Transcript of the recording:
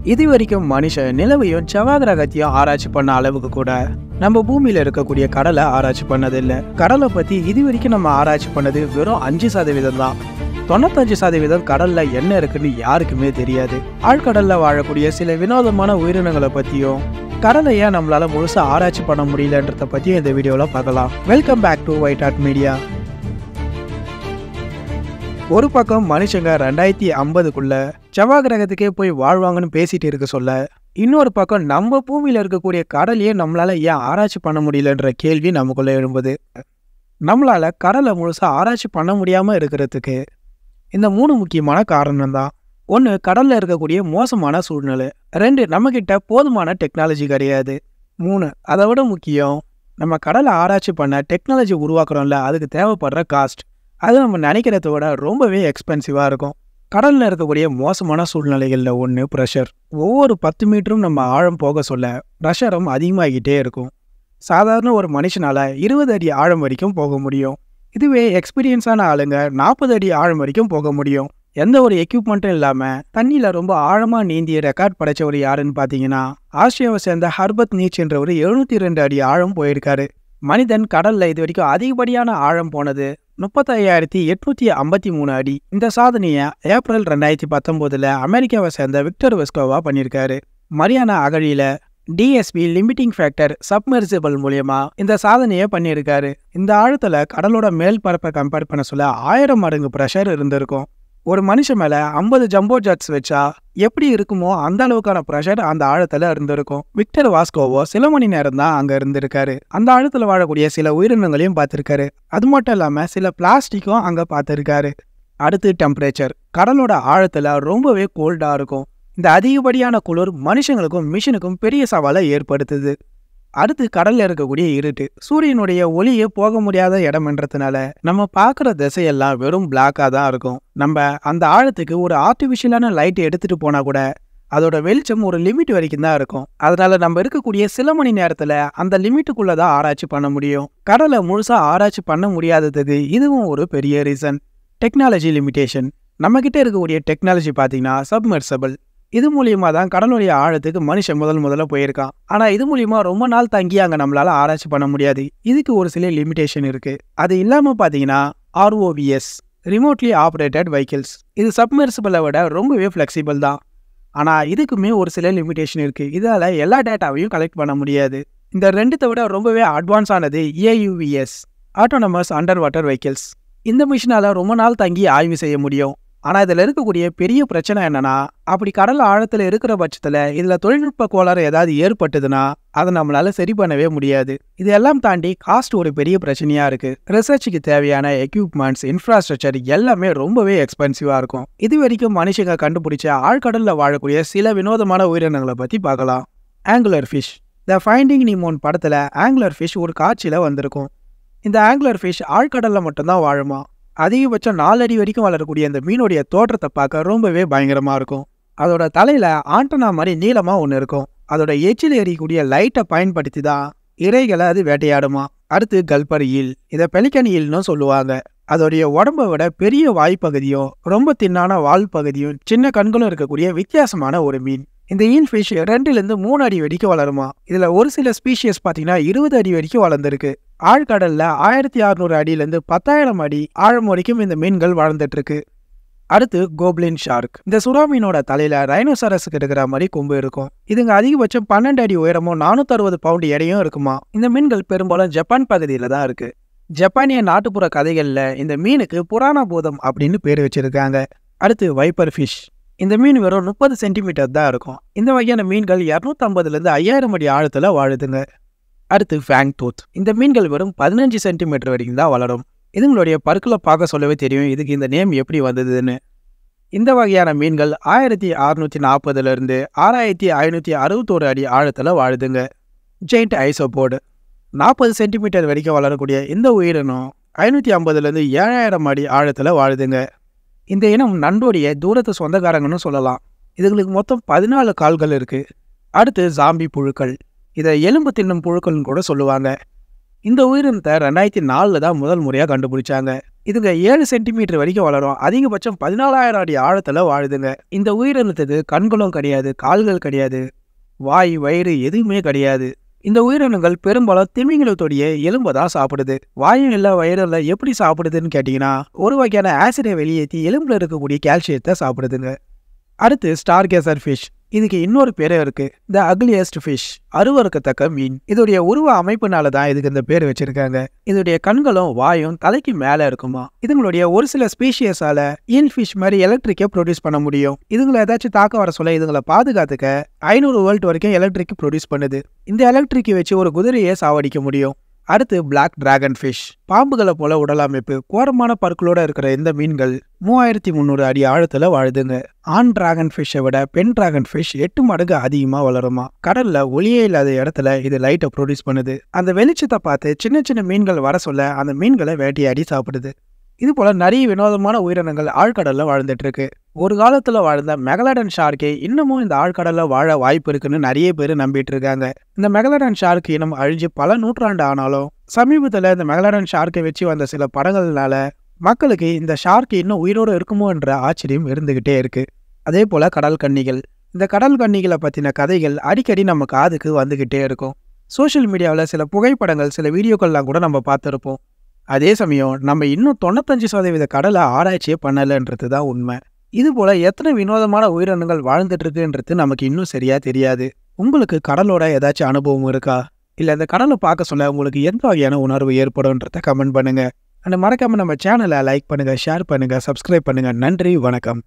இது வரைக்கும் மனுஷன் நிலவையும் செவ்வாய் கிரகத்தையும் ஆராய்ச்சி பண்ண அளவுக்கு கூட நம்ம பூமியில இருக்கக்கூடிய கடலை ஆராய்ச்சி பண்ணதில்லை. கடலை பத்தி இது வரைக்கும் நம்ம ஆராய்ச்சி பண்ணது வெறும் 5% தான். 95% கடல்ல என்ன இருக்குன்னு யாருக்குமே தெரியாது. ஆழ்கடல்ல வாழக்கூடிய சில வினோதமான உயிரினங்களை பத்தியும் கடலை ஏன் நம்மளால முழுசா ஆராய்ச்சி பண்ண முடியலன்றத பத்தியும் இந்த வீடியோல பார்க்கலாம். Welcome back to White Art Media. ஒரு பக்கம் மனுஷங்க 2050க்குள்ள செவ்வாய் கிரகத்துக்கே போய் வாழ்வாங்கன்னு பேசிட்டு இருக்க சொல்ல, இன்னொரு பக்கம் நம்ம பூமியில இருக்கக்கூடிய கடலையே நம்மளால ஏன் ஆராய்ச்சி பண்ண முடியலன்ற கேள்வி நமக்குள்ள எழும்புது. நம்மளால கடலை முழுசா ஆராய்ச்சி பண்ண முடியாம இருக்கிறதுக்கு இந்த 3 முக்கியமான காரணம் தான். 1, கடல்ல இருக்கக்கூடிய மோசமான சூழ்நிலை. 2, நம்ம கிட்ட போதுமான டெக்னாலஜி கிடையாது. 3, அதை விட முக்கியம், நம்ம கடலை ஆராய்ச்சி பண்ண டெக்னாலஜி உருவாக்குறோம்ல, அதுக்கு தேவைப்படுற காஸ்ட் அது நம்ம நினைக்கிறத விட ரொம்பவே எக்ஸ்பென்சிவாக இருக்கும். கடலில் இருக்கக்கூடிய மோசமான சூழ்நிலைகளில் 1 ப்ரெஷர். ஒவ்வொரு 10 மீட்டரும் நம்ம ஆழம் போக சொல்ல ப்ரெஷரும் அதிகமாகிட்டே இருக்கும். சாதாரண ஒரு மனுஷனால் 20 அடி ஆழம் வரைக்கும் போக முடியும். இதுவே எக்ஸ்பீரியன்ஸான ஆளுங்க 40 அடி ஆழம் வரைக்கும் போக முடியும். எந்த ஒரு எக்யூப்மெண்ட்டும் இல்லாமல் தண்ணியில் ரொம்ப ஆழமாக நீந்திய ரெக்கார்ட் படைச்சவர் யாருன்னு பார்த்தீங்கன்னா, ஆஸ்திரேலியாவை சேர்ந்த ஹர்பத் நீச் என்றவர் 702 அடி ஆழம் போயிருக்காரு. மனிதன் கடலில் இது வரைக்கும் அதிகப்படியான ஆழம் போனது 35,853 அடி. இந்த சாதனையை ஏப்ரல் 2019 அமெரிக்காவை சேர்ந்த விக்டர் வெஸ்கோவா பண்ணியிருக்காரு. Mariana அகழியில DSP limiting factor submersible மூலியமா இந்த சாதனையை பண்ணியிருக்காரு. இந்த ஆழத்துல கடலோட மேல் பரப்பை கம்பேர் பண்ண சொல்ல 1000 மடங்கு ப்ரெஷர் இருந்திருக்கும். ஒரு மனுஷன் மேல 50 ஜம்போ ஜெட்ஸ் வச்சா எப்படி இருக்குமோ அந்த அளவுக்கான ப்ரெஷர் அந்த ஆழத்துல இருந்திருக்கும். விக்டர் வாஸ்கோவோ சில மணி நேரம் தான் அங்க இருந்திருக்காரு. அந்த ஆழத்துல வாழக்கூடிய சில உயிரினங்களையும் பார்த்திருக்காரு. அது மட்டும் இல்லாம சில பிளாஸ்டிக்கும் அங்க பார்த்திருக்காரு. அடுத்து டெம்பரேச்சர். கடலோட ஆழத்துல ரொம்பவே கோல்டா இருக்கும். இந்த அதிகப்படியான குளிர் மனுஷங்களுக்கும் மிஷினுக்கும் பெரிய சவாலை ஏற்படுத்துது. அடுத்து கடல்ல இருக்கக்கூடிய இருட்டு. சூரியனுடைய ஒளியே போக முடியாத இடம்ன்றதுனால நம்ம பார்க்குற திசையெல்லாம் வெறும் பிளாக்கா தான் இருக்கும். நம்ம அந்த ஆழத்துக்கு ஒரு ஆர்டிஃபிஷியலான லைட் எடுத்துட்டு போனா கூட அதோட வெளிச்சம் ஒரு லிமிட் வரைக்கும் தான் இருக்கும். அதனால நம்ம இருக்கக்கூடிய சில மணி நேரத்துல அந்த லிமிட்டுக்குள்ளதான் ஆராய்ச்சி பண்ண முடியும். கடலை முழுசா ஆராய்ச்சி பண்ண முடியாததுக்கு இதுவும் ஒரு பெரிய ரீசன். Technology limitation. நம்ம கிட்ட இருக்கக்கூடிய டெக்னாலஜி பார்த்தீங்கன்னா சப்மெர்சிபிள். இது மூலியமா தான் கடலுடைய ஆழத்துக்கு மனுஷன் முதல்ல போயிருக்கான். ஆனா இது மூலியமா ரொம்ப நாள் தங்கி அங்க நம்மளால ஆராய்ச்சி பண்ண முடியாது. இதுக்கு ஒரு சில லிமிடேஷன் இருக்கு. அது இல்லாம பாத்தீங்கன்னா ROVs, ரிமோட்லி ஆப்ரேட்டட் வெஹிக்கிள்ஸ். இது சப்மெர்சிபிளை விட ரொம்பவே ஃபிளெக்சிபிள் தான். ஆனா இதுக்குமே ஒரு சில லிமிடேஷன் இருக்கு. இதால எல்லா டேட்டாவையும் கலெக்ட் பண்ண முடியாது. இந்த 2த்தை விட ரொம்பவே அட்வான்ஸ் ஆனது AUVs, autonomous under water vehicles. இந்த மிஷினால ரொம்ப நாள் தங்கி ஆய்வு செய்ய முடியும். ஆனா இதுல இருக்கக்கூடிய பெரிய பிரச்சனை என்னன்னா, அப்படி கடல் ஆழத்துல இருக்கிற பட்சத்துல இதுல தொழில்நுட்ப கோளாறு ஏதாவது ஏற்பட்டதுன்னா அதை நம்மளால சரி பண்ணவே முடியாது. இதெல்லாம் தாண்டி காஸ்ட் ஒரு பெரிய பிரச்சனையா இருக்கு. ரிசர்ச்சுக்கு தேவையான எக்யூப்மெண்ட்ஸ், இன்ஃப்ராஸ்ட்ரக்சர் எல்லாமே ரொம்பவே எக்ஸ்பென்சிவா இருக்கும். இது வரைக்கும் மனுஷங்க கண்டுபிடிச்ச ஆழ்கடல்ல வாழக்கூடிய சில வினோதமான உயிரினங்களை பத்தி பார்க்கலாம். Angular fish. த ஃபைண்டிங் நிமோன் படத்துல ஆங்குலர் ஃபிஷ் ஒரு காட்சியில வந்திருக்கும். இந்த ஆங்குலர் ஃபிஷ் ஆழ்கடல்ல மட்டும்தான் வாழுமா. அதிகபட்சம் 4 அடி வரைக்கும் வளரக்கூடிய இந்த மீனுடைய தோற்றத்தை பார்க்க ரொம்பவே பயங்கரமா இருக்கும். அதோட தலையில ஆண்டனா மாதிரி நீளமா ஒன்று இருக்கும். அதோட எச்சில் எறியக்கூடிய லைட்டை பயன்படுத்தி தான் இறைகளை அது வேட்டையாடுமா. அடுத்து கல்பர் ஈல். இதை பெலிக்கன் ஈல்னு சொல்லுவாங்க. அதோடைய உடம்பை விட பெரிய வாய்ப்பகுதியும் ரொம்ப தின்னான வால் பகுதியும் சின்ன கண்களும் இருக்கக்கூடிய வித்தியாசமான ஒரு மீன். இந்த ஈல் ஃபிஷ் 2லேருந்து 3 அடி வரைக்கும் வளருமா. இதுல ஒரு சில ஸ்பீஷியஸ் பார்த்தீங்கன்னா 20 அடி வரைக்கும் வளர்ந்துருக்கு. ஆழ்கடல்ல 1600 அடியிலேருந்து 10,000 அடி ஆழம் வரைக்கும் இந்த மீன்கள் வாழ்ந்துட்டு இருக்கு. அடுத்து கோப்ளின் ஷார்க். இந்த சுறா மீனோட தலையில ரைனோசரஸுக்கு இருக்கிற மாதிரி கொம்பு இருக்கும். இதுங்க அதிகபட்சம் 12 அடி உயரமும் 460 பவுண்ட் எடையும் இருக்குமா. இந்த மீன்கள் பெரும்பாலும் ஜப்பான் பகுதியில தான் இருக்கு. ஜப்பானிய நாட்டுப்புற கதைகள்ல இந்த மீனுக்கு புராண பூதம் அப்படின்னு பேர் வச்சிருக்காங்க. அடுத்து வைப்பர் ஃபிஷ். இந்த மீன் வெறும் 30 சென்டிமீட்டர் தான் இருக்கும். இந்த வகையான மீன்கள் 250லேருந்து 5000 அடி ஆழத்துல வாழுதுங்க. அடுத்து ஃபேங் டூத். இந்த மீன்கள் வெறும் 15 சென்டிமீட்டர் வரைக்கும் தான் வளரும். இதுங்களுடைய பற்களை பார்க்க சொல்லவே தெரியும் இதுக்கு இந்த நேம் எப்படி வந்ததுன்னு. இந்த வகையான மீன்கள் 1640லேருந்து 6561 அடி ஆழத்துல வாழுதுங்க. ஜெயிண்ட் ஐசோபோடு. 40 சென்டிமீட்டர் வரைக்கும் வளரக்கூடிய இந்த உயிரினம் 550லேருந்து 7000 அடி ஆழத்துல வாழுதுங்க. இந்த இனம் நண்டோடைய தூரத்து சொந்தக்காரங்கன்னு சொல்லலாம். இதுங்களுக்கு மொத்தம் 14 கால்கள் இருக்கு. அடுத்து ஜாம்பி புழுக்கள். இதை எலும்பு தின்னும் புழுக்கள்னு கூட சொல்லுவாங்க. இந்த உயிரினத்தை 2004 தான் முதல் முறையாக கண்டுபிடிச்சாங்க. இதுங்க 7 சென்டிமீட்டர் வரைக்கும் வளரும். அதிகபட்சம் 14,000 அடி ஆழத்துல வாழுதுங்க. இந்த உயிரினத்துக்கு கண்களும் கிடையாது, கால்கள் கிடையாது, வாய், வயிறு எதுவுமே கிடையாது. இந்த உயிரினங்கள் பெரும்பாலும் திமிங்கலத்துடைய எலும்பை தான் சாப்பிடுது. வாயும் இல்ல வயிறும் இல்ல எப்படி சாப்பிடுதுன்னு கேட்டீங்கன்னா, ஒரு வகையான ஆசிடை வெளியேற்றி எலும்புல இருக்கக்கூடிய கால்சியத்தை சாப்பிடுதுங்க. அடுத்து ஸ்டார்கேசர் ஃபிஷ். இதுக்கு இன்னொரு பேரே இருக்கு, த அக்லியஸ்ட் ஃபிஷ், அருவருக்கத்தக்க மீன். இதோடைய உருவ அமைப்புனால தான் இதுக்கு இந்த பேர் வச்சிருக்காங்க. இதோடைய கண்களும் வாயும் தலைக்கு மேல இருக்குமா. இதுங்களுடைய ஒரு சில ஸ்பீஷியஸால ஈல் ஃபிஷ் மாதிரி எலக்ட்ரிக்கை ப்ரொடியூஸ் பண்ண முடியும். இதுங்களை ஏதாச்சும் தாக்க வர சொல்ல இதுங்களை பாதுகாத்துக்க 500 வோல்ட் வரைக்கும் எலக்ட்ரிக் ப்ரொடியூஸ் பண்ணுது. இந்த எலக்ட்ரிக்கை வச்சு ஒரு குதிரையை சாவடிக்க முடியும். அடுத்து பிளாக் டிராகன் ஃபிஷ். பாம்புகளை போல உடல் அமைப்பு, கோரமான பற்களோட இருக்கிற இந்த மீன்கள் 3300 அடி ஆழத்துல வாழுதுங்க. ஆண் டிராகன் ஃபிஷ்ஷை விட பெண் டிராகன் ஃபிஷ் 8 மடங்கு அதிகமா வளருமா. கடல்ல ஒளியே இல்லாத இடத்துல இது லைட்டை ப்ரொடியூஸ் பண்ணுது. அந்த வெளிச்சத்தை பார்த்து சின்ன சின்ன மீன்கள் வர சொல்ல அந்த மீன்களை வேட்டையாடி சாப்பிடுது. இது போல நிறைய வினோதமான உயிரினங்கள் ஆழ்கடல்ல வாழ்ந்துட்டு இருக்கு. ஒரு காலத்துல வாழ்ந்த மெகலடன் ஷார்க்கே இன்னமும் இந்த ஆழ்கடல்ல வாழ வாய்ப்பு இருக்குன்னு நிறைய பேர் நம்பிட்டு இருக்காங்க. இந்த மெகலடன் ஷார்க் இனம் அழிஞ்சு பல நூற்றாண்டு ஆனாலும் சமீபத்துல இந்த மெகலடன் ஷார்க்கை வச்சு வந்த சில படங்கள்னால மக்களுக்கு இந்த ஷார்க் இன்னும் உயிரோடு இருக்குமோ என்ற ஆச்சரியம் இருந்துகிட்டே இருக்கு. அதே போல கடல் கன்னிகள். இந்த கடல் கன்னிகளை பத்தின கதைகள் அடிக்கடி நம்ம காதுக்கு வந்துகிட்டே இருக்கும். சோஷியல் மீடியாவில் சில புகைப்படங்கள், சில வீடியோக்கள்லாம் கூட நம்ம பார்த்துருப்போம். அதே சமயம் நம்ம இன்னும் 95% கடலை ஆராய்ச்சியே பண்ணலைன்றது தான் உண்மை. இது போல எத்தனை வினோதமான உயிரினங்கள் வாழ்ந்துட்டு இருக்குன்றது நமக்கு இன்னும் சரியா தெரியாது. உங்களுக்கு கடலோட ஏதாச்சும் அனுபவம் இருக்கா? இல்லை இந்த கடலை பார்க்க சொல்ல உங்களுக்கு எந்த வகையான உணர்வு ஏற்படும்ன்றத கமெண்ட் பண்ணுங்க. அண்ட் மறக்காம நம்ம சேனலை லைக் பண்ணுங்க, ஷேர் பண்ணுங்க, சப்ஸ்கிரைப் பண்ணுங்க. நன்றி, வணக்கம்.